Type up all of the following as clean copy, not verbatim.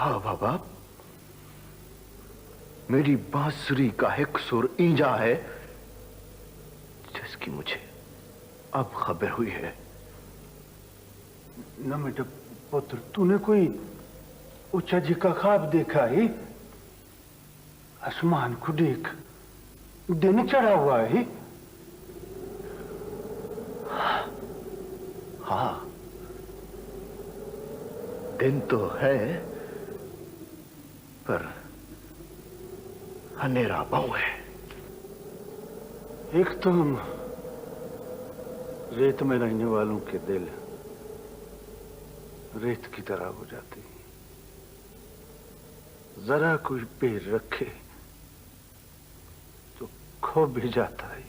हाँ बाबा, मेरी बांसुरी का एक सुर ईंजा है जिसकी मुझे अब खबर हुई है। न बेटा पुत्र, तूने कोई ऊंचा जी का ख्वाब देखा है? आसमान को देख, दिन चढ़ा हुआ है। हाँ, दिन तो है पर अंधेरा बहु है। एक तो रेत में रहने वालों के दिल रेत की तरह हो जाते हैं, जरा कोई पैर रखे तो खो भी जाता है।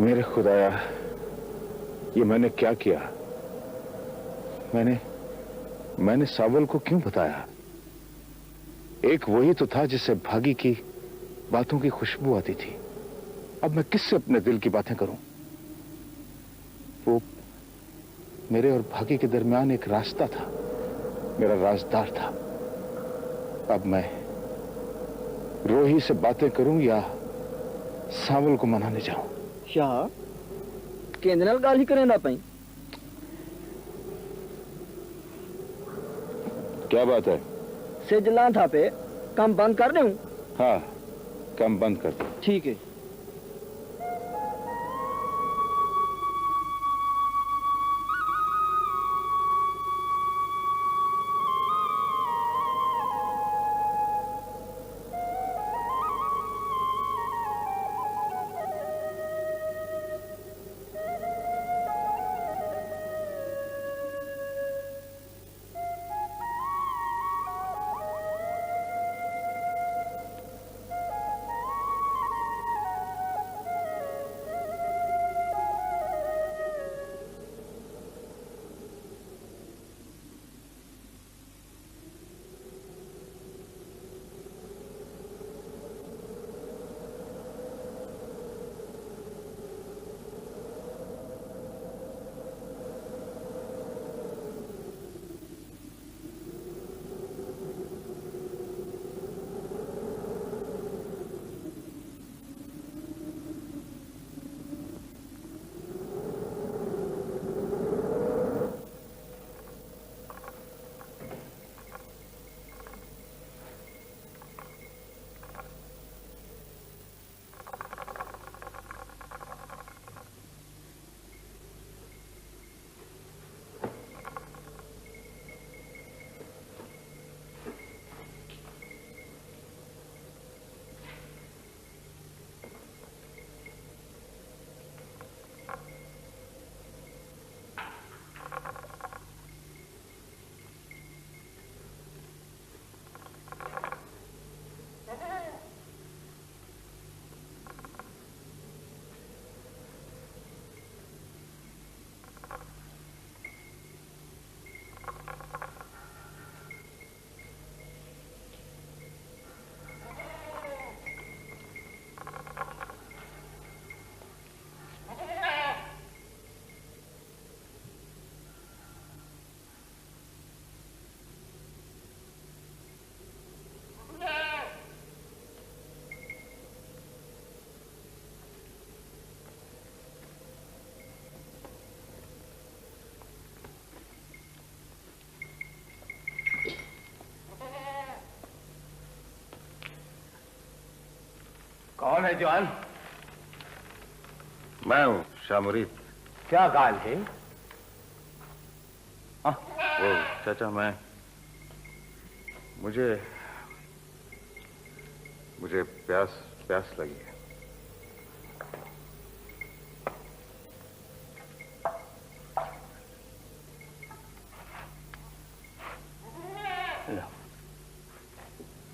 मेरे खुदाया, ये मैंने क्या किया? मैंने सावल को क्यों बताया? एक वही तो था जिससे भागी की बातों की खुशबू आती थी। अब मैं किससे अपने दिल की बातें करूं? वो मेरे और भागी के दरमियान एक रास्ता था, मेरा राजदार था। अब मैं रोही से बातें करूं या सावल को मनाने जाऊं? शाह केंद्र नाल गाल ही करें ना पाई। क्या बात है? सेजला था पे काम बंद कर दूं? हाँ, काम बंद कर दो। ठीक है। कौन है जवान? मैं हूं शाह मुरीद। क्या गाल है? वो चाचा, मुझे प्यास लगी है।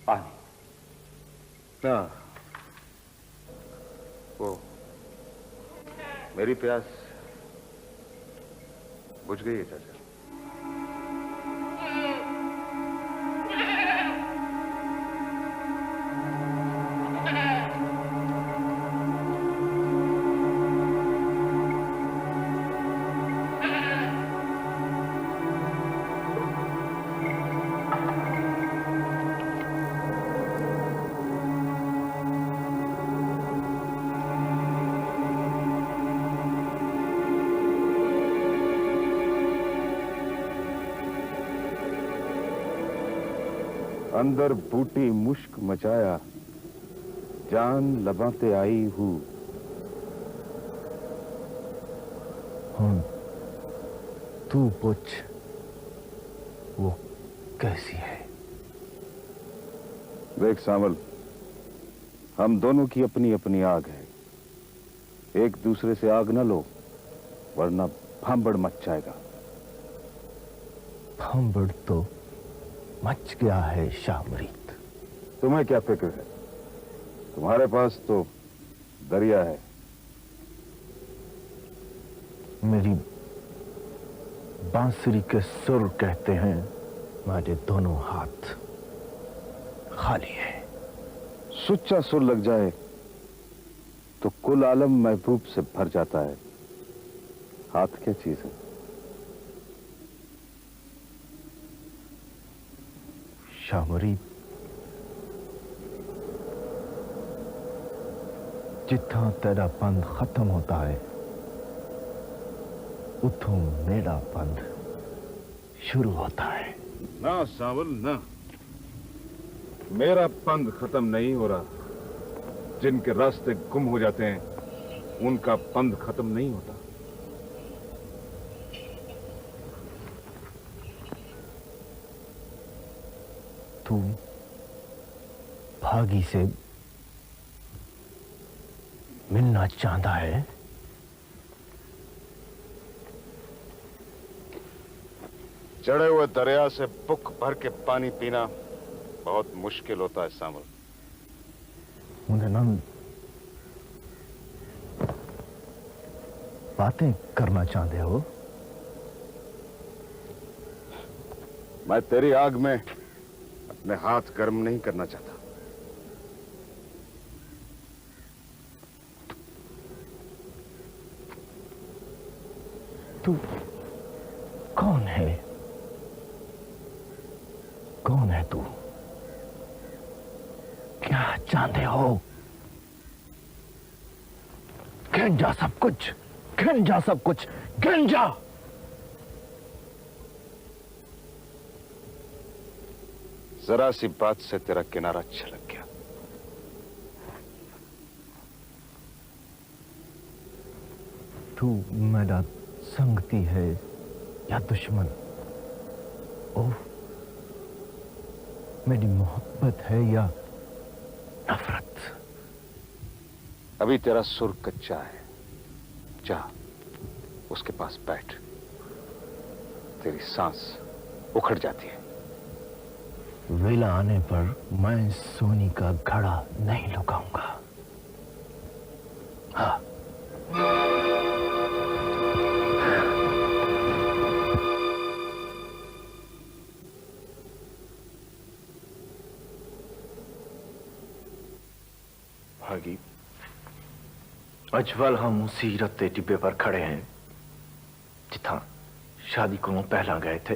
पानी। ना, वो मेरी प्यास बुझ गई है चाचा। अंदर बूटी मुश्क मचाया, जान लबाते आई हूँ। तू पूछ, वो कैसी है? देख सावल, हम दोनों की अपनी अपनी आग है। एक दूसरे से आग न लो, वरना भांबड़ मच जाएगा। भांबड़ तो मच गया है शामरीत। तुम्हें क्या फिक्र है? तुम्हारे पास तो दरिया है। मेरी बांसुरी के सुर कहते हैं मेरे दोनों हाथ खाली है। सुच्चा सुर लग जाए तो कुल आलम महबूब से भर जाता है। हाथ क्या चीज है? शामरीत, जितना तेरा पंध खत्म होता है, उठों मेरा पंध शुरू होता है। ना सावल ना, मेरा पंध खत्म नहीं हो रहा। जिनके रास्ते गुम हो जाते हैं, उनका पंध खत्म नहीं होता। तू भागी से मिलना चाहता है? चढ़े हुए दरिया से बुक भर के पानी पीना बहुत मुश्किल होता है सावल। मुझे नंद बातें करना चाहते हो? मैं तेरी आग में अपने हाथ गर्म नहीं करना चाहता। तू कौन है? कौन है तू? क्या चाहते हो? गिन जा सब कुछ, गिन जा सब कुछ, गिन जा। जरा सी बात से तेरा किनारा छलक गया। तू मेरा संगती है या दुश्मन? ओह, मेरी मोहब्बत है या नफरत? अभी तेरा सुर कच्चा है। जा, उसके पास बैठ। तेरी सांस उखड़ जाती है। वेला आने पर मैं सोनी का घड़ा नहीं लुकाऊंगा। हाँ। भागी, अजवल हम उसी रत्ते टिब्बे पर खड़े हैं जिथा शादी को पहला गए थे।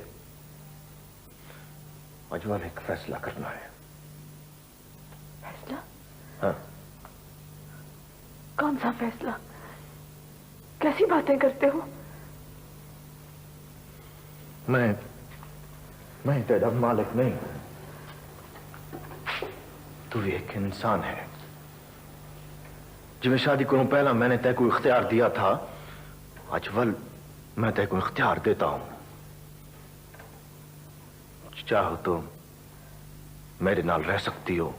अजवल एक फैसला करना है। फैसला? हाँ। कौन सा फैसला? कैसी बातें करते हो? मैं तेरा मालिक नहीं। तू एक इंसान है। जिਵੇਂ शादी को पहला मैंने तय को इख्तियार दिया था, अजवल मैं तय को इख्तियार देता हूं। चाहो तो मेरे नाल रह सकती हो,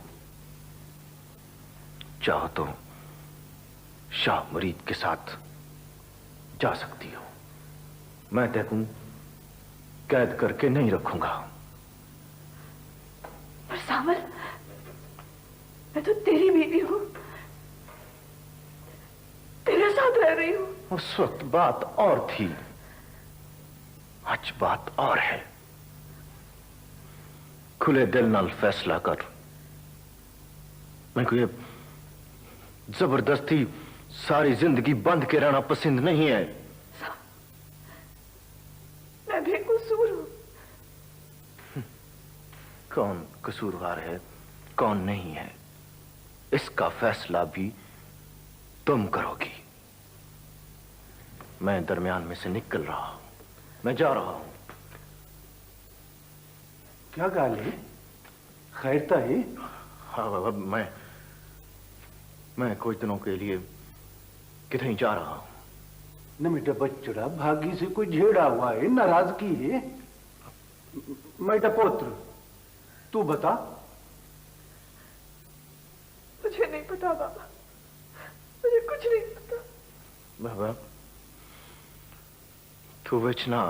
चाहो तो शाह मरीद के साथ जा सकती हो। मैं तय को कैद करके नहीं रखूंगा। पर सावल, मैं तो तेरी बीवी हूं, तेरे साथ रह रही हूं। उस वक्त बात और थी, आज बात और है। खुले दिल नाल फैसला कर। मैं कोई जबरदस्ती सारी जिंदगी बंद के रहना पसंद नहीं है। मैं बेकसूर हूं। कौन कसूरवार है, कौन नहीं है, इसका फैसला भी तुम करोगी। मैं दरमियान में से निकल रहा हूं, मैं जा रहा हूं। क्या गाली? खैर तो है? हाँ बाबा, मैं कुछ दिनों के लिए कितने जा रहा हूं। न बेटा बच्चड़ा, भागी से कोई झेड़ा हुआ है, नाराजगी है? बेटा पुत्र, तू बता। मुझे नहीं पता बाबा, मुझे कुछ नहीं पता। बाबा तू बेचना,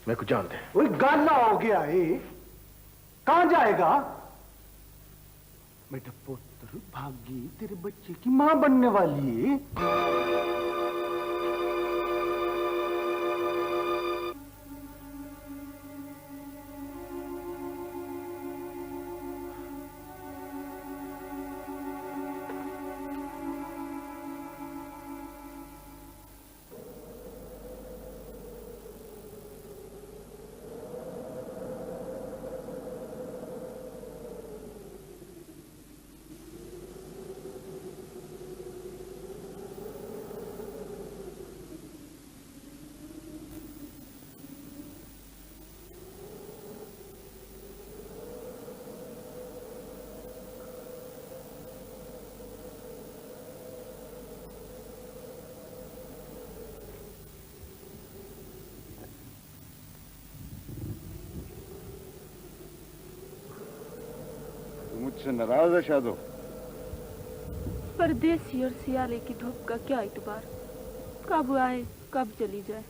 मैं कुछ जानते हैं। वो गाला हो गया है, कहां जाएगा? बेटा पुत्र, भागी तेरे बच्चे की मां बनने वाली है। मुझसे नाराज है शादो? परदेसी और सियाले की धूप का क्या इतबार, कब आए कब चली जाए।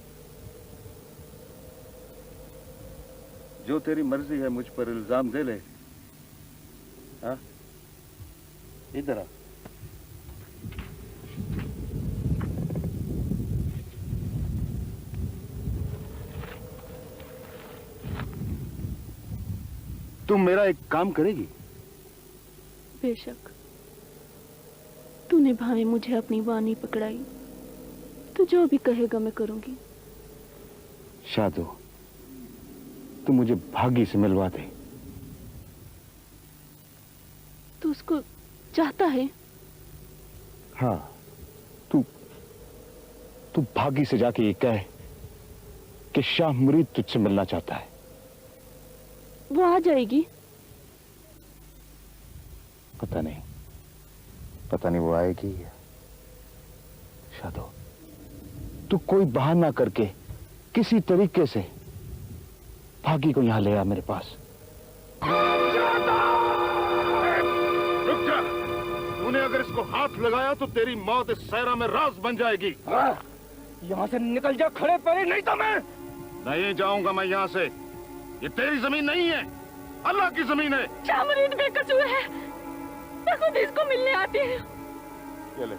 जो तेरी मर्जी है मुझ पर इल्जाम दे ले। हाँ, इधर आ। तुम मेरा एक काम करेगी? बेशक, तूने भावे मुझे अपनी वाणी पकड़ाई, तू जो भी कहेगा मैं करूंगी। शादो, तू मुझे भागी से मिलवा दे। तू उसको चाहता है? हाँ, तू भागी से जाके ये कह कि शाह मुरीद तुझसे मिलना चाहता है। वो आ जाएगी? पता नहीं वो आएगी। शादो, तू कोई बहाना करके किसी तरीके से भागी को यहां ले आ मेरे पास। रुक जा, तूने अगर इसको हाथ लगाया तो तेरी मौत इस सहरा में राज बन जाएगी। यहाँ से निकल जा खड़े पैर, नहीं तो मैं नहीं जाऊंगा मैं यहाँ से। ये तेरी जमीन नहीं है, अल्लाह की जमीन है। शाह मुरीद बेकसूर है, मैं खुद इसको मिलने आती हूँ। चले,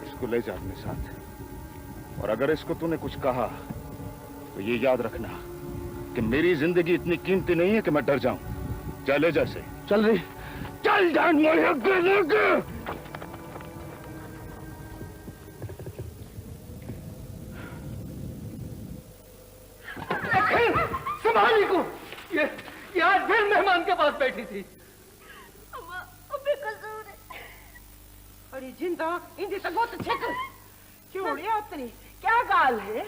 इसको ले जा अपने साथ। और अगर इसको तूने कुछ कहा तो ये याद रखना कि मेरी जिंदगी इतनी कीमती नहीं है कि मैं डर जाऊं। चले जैसे चल रही, चल जान मोरे। संभाली को, ये आज फिर मेहमान के पास बैठी थी। बेकसूर है। अरे जिंदा इंदी तो बहुत अच्छे क्यों अपनी क्या गाल है?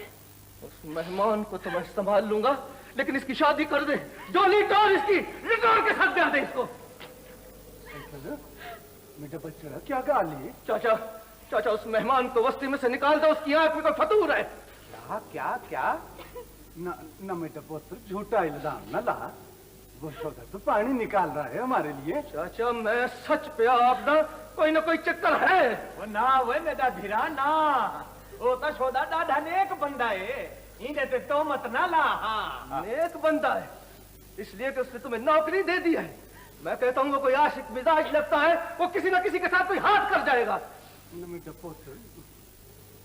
उस मेहमान को तो मैं संभाल लूंगा, लेकिन इसकी शादी कर दे। डोली टोर इसकी रिटोर के साथ ब्याह दे इसको। मेरा बच्चा क्या गाल है? चाचा उस मेहमान को बस्ती में से निकाल दो, उसकी आंख में कोई फतूर है। क्या? न मेरा पुत्र, झूठा इल्जाम न ला। वो सौदा तो पानी निकाल रहा है हमारे लिए। चाचा मैं सच पे आप ना कोई चक्कर है। वो ना वे मेरा धीरा ना, वो तो सौदा डाढ़ा नेक बंदा है, इन्हें तो मत ना ला। हाँ, नेक बंदा है इसलिए कि उसने तुम्हें नौकरी दे दी है। मैं कहता हूँ वो कोई आशिक मिजाज लगता है, वो किसी न किसी के साथ कोई हाथ कर जाएगा। मेरा पुत्र,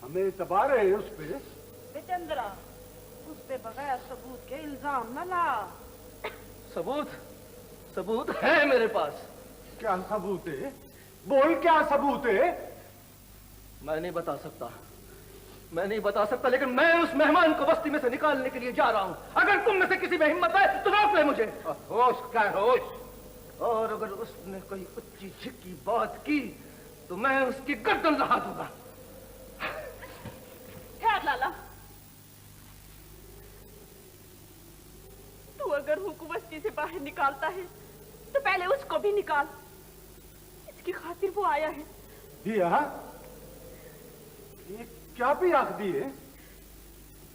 हमें एतबार है उस पे। विजेंद्रा, उस पे बगैर सबूत के इल्जाम न ला। सबूत है मेरे पास। क्या सबूत है? बोल, क्या सबूत है? मैं नहीं बता सकता, लेकिन मैं उस मेहमान को बस्ती में से निकालने के लिए जा रहा हूं। अगर तुम में से किसी में हिम्मत है तो रोक ले मुझे। होश का होश। और अगर उसने कोई उच्ची छिक्की बात की तो मैं उसकी गर्दन लहा दूंगा। खैर लाला, तू अगर हुकू बस्ती से बाहर निकालता है तो पहले उसको भी निकाल। इसकी खातिर वो आया है। दिया ये क्या भी आख दी है?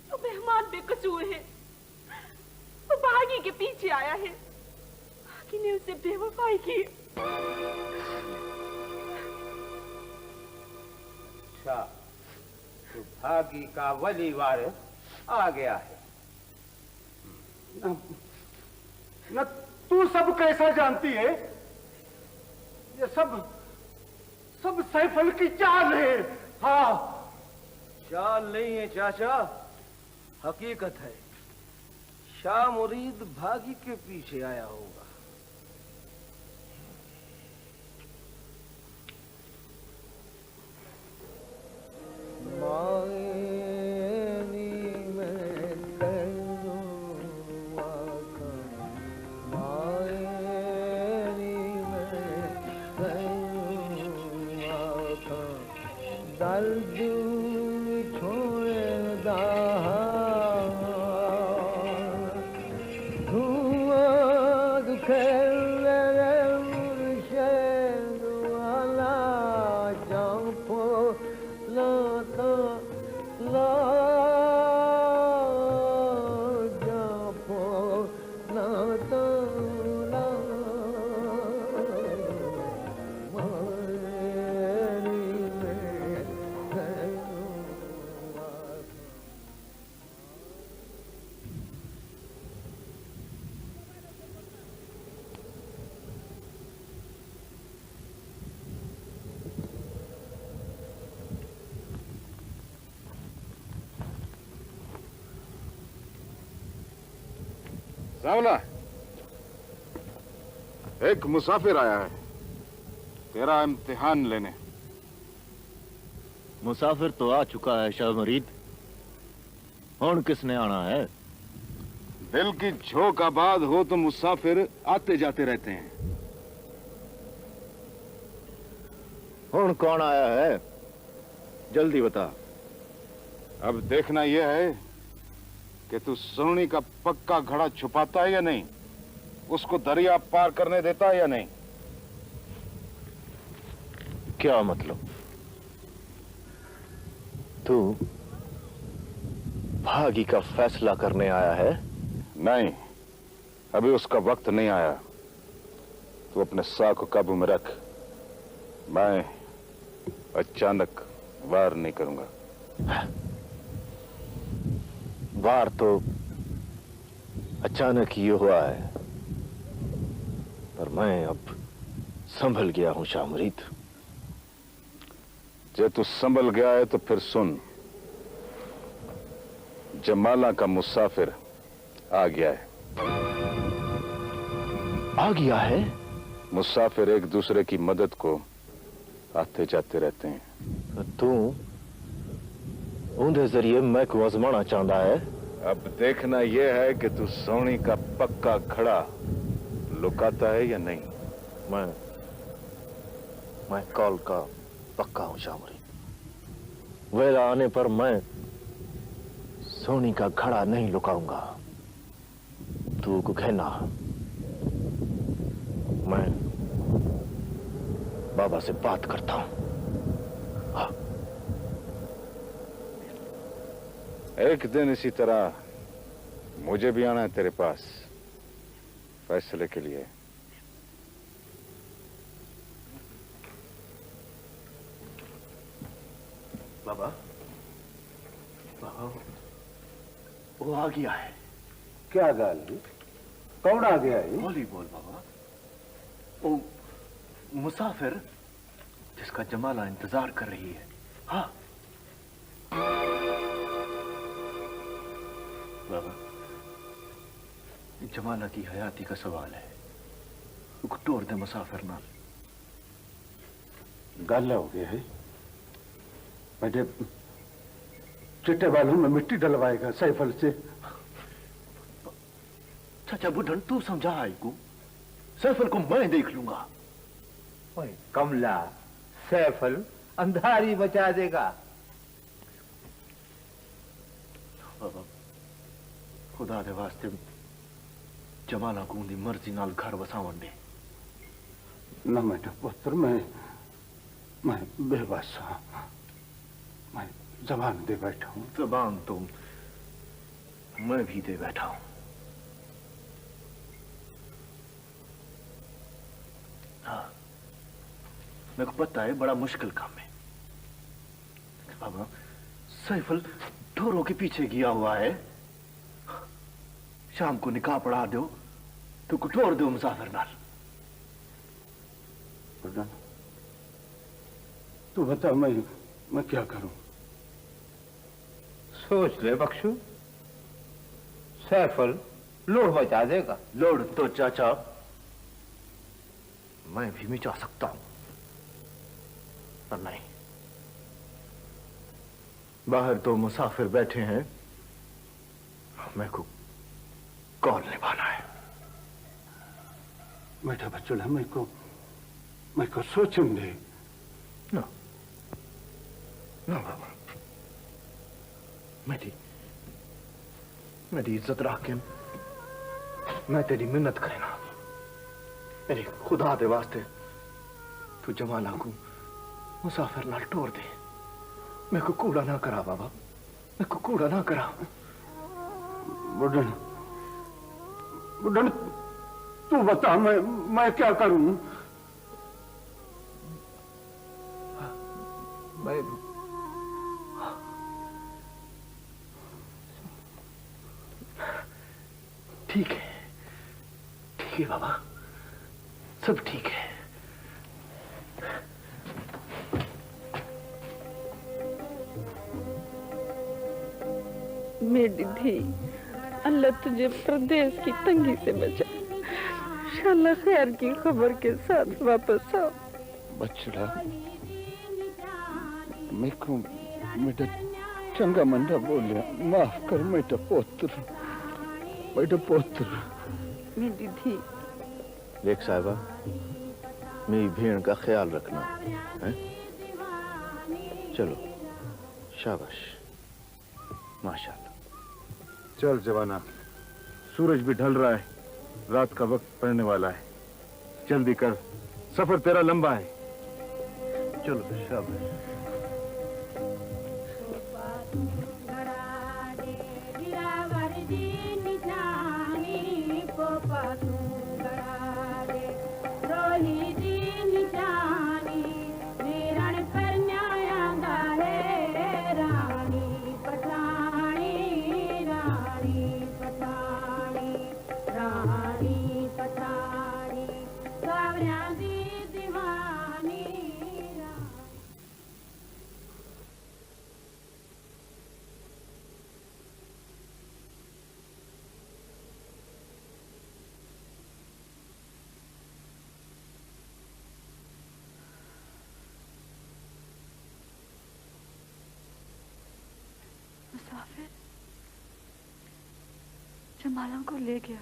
तो मेहमान बेकसूर है, वो भागी के पीछे आया है। भागी ने उसे बेवफाई की। अच्छा, तो भागी का वली वारिस आ गया है। न तू सब कैसा जानती है? ये सब सैफल की चाल है। हाँ, चाल नहीं है चाचा, हकीकत है। शाह मुरीद भागी के पीछे आया होगा। सावला, एक मुसाफिर आया है तेरा इम्तिहान लेने। मुसाफिर तो आ चुका है शाह मुरीद, हुण किसने आना है? दिल की झोंक आबाद हो तो मुसाफिर आते जाते रहते हैं। हुण कौन आया है? जल्दी बता। अब देखना यह है कि तू सोनी का पक्का घड़ा छुपाता है या नहीं, उसको दरिया पार करने देता है या नहीं। क्या मतलब? तू भागी का फैसला करने आया है? नहीं, अभी उसका वक्त नहीं आया। तू अपने साह को काबू में रख। मैं अचानक वार नहीं करूंगा। वार तो अचानक ही हुआ है, पर मैं अब संभल गया हूं शाह मुरीद। जे तू संभल गया है तो फिर सुन, जमाला का मुसाफिर आ गया है। आ गया है? मुसाफिर एक दूसरे की मदद को आते जाते रहते हैं। तू उनके जरिए मैं को आजमाना चाहता है। अब देखना यह है कि तू सोनी का पक्का घड़ा लुकाता है या नहीं। मैं कॉल का पक्का हूं शाह मुरीद। वेला आने पर मैं सोनी का घड़ा नहीं लुकाऊंगा। तू को कहना मैं बाबा से बात करता हूं। हाँ। एक दिन इसी तरह मुझे भी आना है तेरे पास फैसले के लिए। बाबा, बाबा, वो आ गया है। क्या गाल है? कौन आ गया है? बोली बोल बाबा। वो मुसाफिर जिसका जमाला इंतजार कर रही है। हाँ बाबा, जमाला की हयाती का सवाल है। टोर दे मुसाफिर नाल। गाला हो गया है। मुझे चिट्टे बालों में मिट्टी डलवाएगा सैफल से। चाचा बुढ़न तू समझा आई को, सैफल को मैं देख लूंगा। ओए कमला, सैफल अंधारी बचा देगा। बाबा, खुदा दे वास्ते जमाला को उनकी मर्जी नाल घर वसावन दे। ना मेरा पुत्र, मैं बेबस हाँ। मैं जबान दे बैठा हूं। जबान तो मैं भी दे बैठा हूं। हाँ, मेरे को पता है बड़ा मुश्किल काम है बाबा। सैफल ढोरों के पीछे गया हुआ है। शाम को निकाह पढ़ा दो तो कुटोर दो मुसाफिर नाल। तू बता, मैं क्या करूं? सोच ले बख्शू, सैफल लोड़ मचा देगा। लोड़ तो चाचा मैं भी मिटा सकता हूं, पर नहीं, बाहर तो मुसाफिर बैठे हैं, मेरे को कॉल निभाना है। बेटा बच्चों, मेरे को सोचने दे। ना ना बाबा, मेरी इज्जत रख के मैं तेरी मिन्नत करना। मेरे खुदा दे वास्ते तू जमाला को मुसाफिर नाल टोर दे। मेरे को कूड़ा ना करा बाबा, मेरे को कूड़ा ना करा। बुढ़न तू बता, मैं क्या करूं? मैं ठीक है बाबा, सब ठीक है। मेरी धी, अल्लाह तुझे प्रदेश की तंगी से बचा। इंशाअल्लाह खैर की खबर के साथ वापस आओ। बछड़ा, मेरे को मेरा चंगा मंडा बोलिया, माफ कर मेरा पुत्र, मेरा पुत्र। मेरी धी, देख साहिबा, मेरी भेड़ का ख्याल रखना है। चलो, शाबाश, माशाल्लाह। चल जवाना, सूरज भी ढल रहा है, रात का वक्त पड़ने वाला है। जल्दी कर, सफर तेरा लंबा है। चलो शाबाश। मुसाफिर जमाला को ले गया।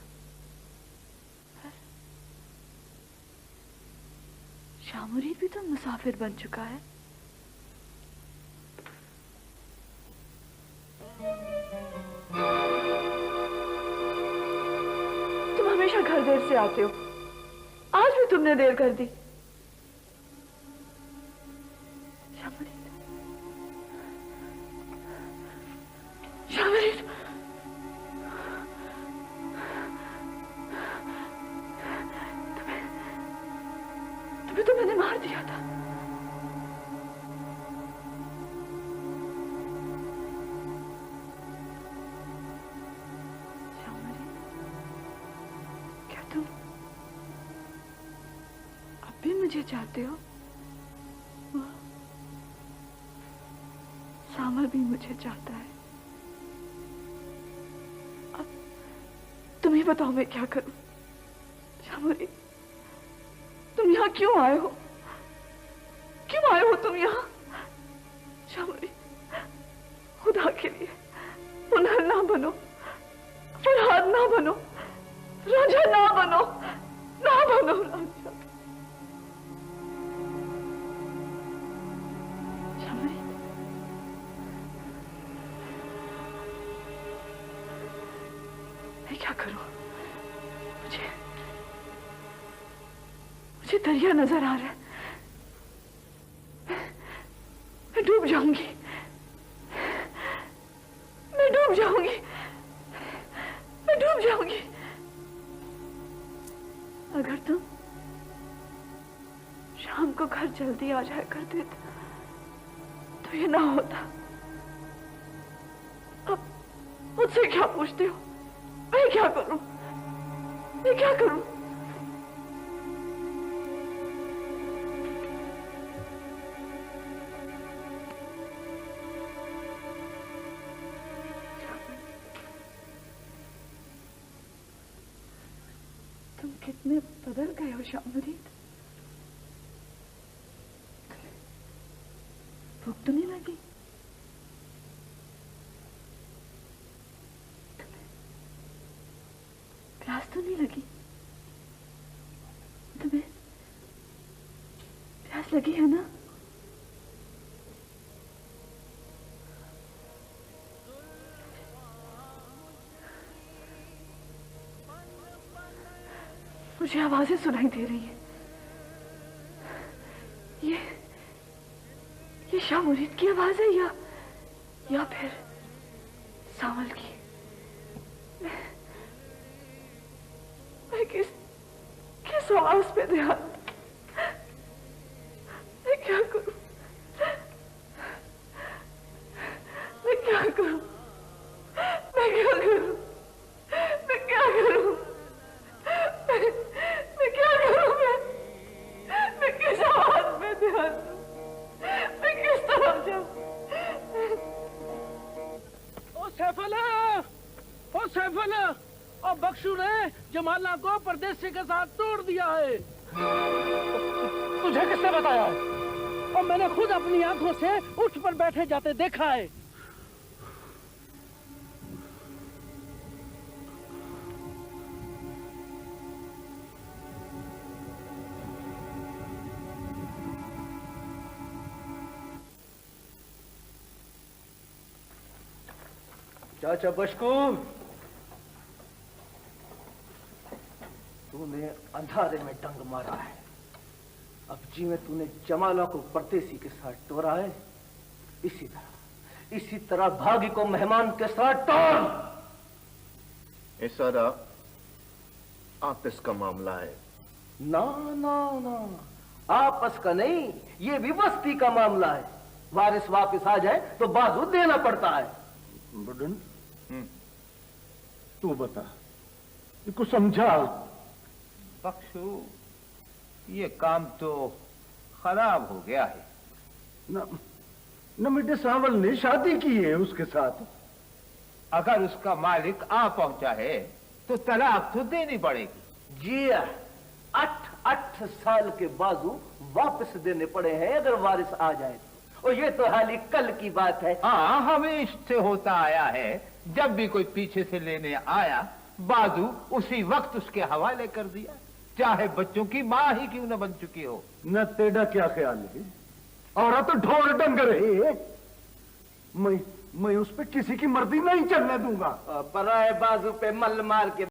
शामुरी भी तो मुसाफिर बन चुका है। तुम हमेशा घर देर से आते हो, आज भी तुमने देर कर दी। शामुरी, शामुरी, तुम्हें तो मैंने मार दिया था। शामुरी, क्या तुम अब भी मुझे चाहते हो? सामर भी मुझे चाहता है। अब तुम ही बताओ मैं क्या करूं? शामुरी, तुम यहाँ क्यों आए हो? क्यों आए हो तुम यहाँ? शामुरी, खुदा के लिए पुनः ना बनो, फरहाद ना बनो, राजा ना बनो, ना बनो राजा। शामुरी, मैं क्या करूं? मुझे दरिया नजर आ रहा है। मैं डूब जाऊंगी, मैं डूब जाऊंगी, मैं डूब जाऊंगी। अगर तुम शाम को घर जल्दी आ जाया करते तो ये ना होता। अब मुझसे क्या पूछते हो? मैं क्या करूं? मैं क्या करूं? तुम कितने बदल गए हो शामुरीद। भूख तो नहीं लगी? प्यास तो नहीं लगी? तुम्हें प्यास लगी है ना? मुझे आवाजें सुनाई दे रही हैं। ये शामुरीद की आवाज है या फिर सावल की? मैं किस आवाज पे ध्यान? मैं क्या करूं? मैं क्या करूं? मैं क्या करूं? मैं क्या करूं? मैं क्या करूं? मैं किस आवाज पे ध्यान दूं? मैं किस तरफ जाऊं? ओ सैफुल्ला, और बख्शू ने जमाला को परदेसी के साथ तोड़ दिया है। तुझे किसने बताया? और मैंने खुद अपनी आंखों से उठ पर बैठे जाते देखा है। चाचा बशकू, तूने अंधारे में डंग मारा है। अब जी में तूने जमाला को परदेसी के साथ तोड़ा है, इसी तरह भागी को मेहमान के साथ तोड़। ये सारा आपस का मामला है। ना ना ना, आपस का नहीं, ये विवस्ती का मामला है। वारिस वापस आ जाए तो बाजू देना पड़ता है। बुढ़न, तू बता, इसको समझा। बख्शू, ये काम तो खराब हो गया है। न बेटे, सावल ने शादी की है उसके साथ। अगर उसका मालिक आ पहुंचा है तो तलाक तो देनी पड़ेगी। जी, 8 साल के बाजू वापस देने पड़े हैं अगर वारिस आ जाए। और ये तो हाल ही कल की बात है। हाँ, हमेशा से होता आया है। जब भी कोई पीछे से लेने आया, बाजू उसी वक्त उसके हवाले कर दिया, चाहे बच्चों की माँ ही क्यों न बन चुकी हो। न तेरा क्या ख्याल है? और तो ढोर डंगर है। मैं उस पे किसी की मर्जी नहीं चलने दूंगा। पराए बाजू पे मल मार के